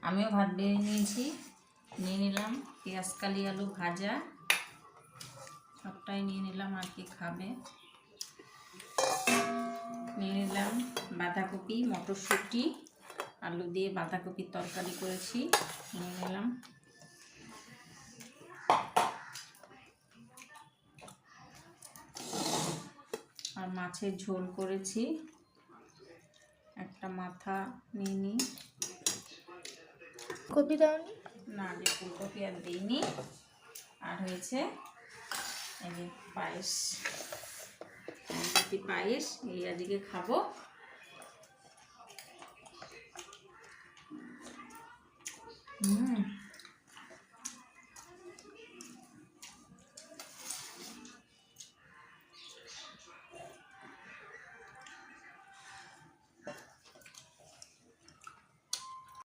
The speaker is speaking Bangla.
আমিও ভাত বেড়ে নিয়েছি, নিয়ে নিলাম পেঁয়াজ কালি আলু ভাজা, সবটাই নিয়ে নিলাম। আর কি খাবে, নিয়ে নিলাম বাঁধাকপি মটরশুঁটি আলু দিয়ে বাঁধাকপির তরকারি করেছি, নিয়ে নিলাম। আর মাছের ঝোল করেছি, একটা মাথা নিয়ে নিই। কপি দাওনি? না, যে ফুলকপি আর দিইনি। আর হয়েছে এই যে পায়েস, পায়েস এই আজকে খাবো।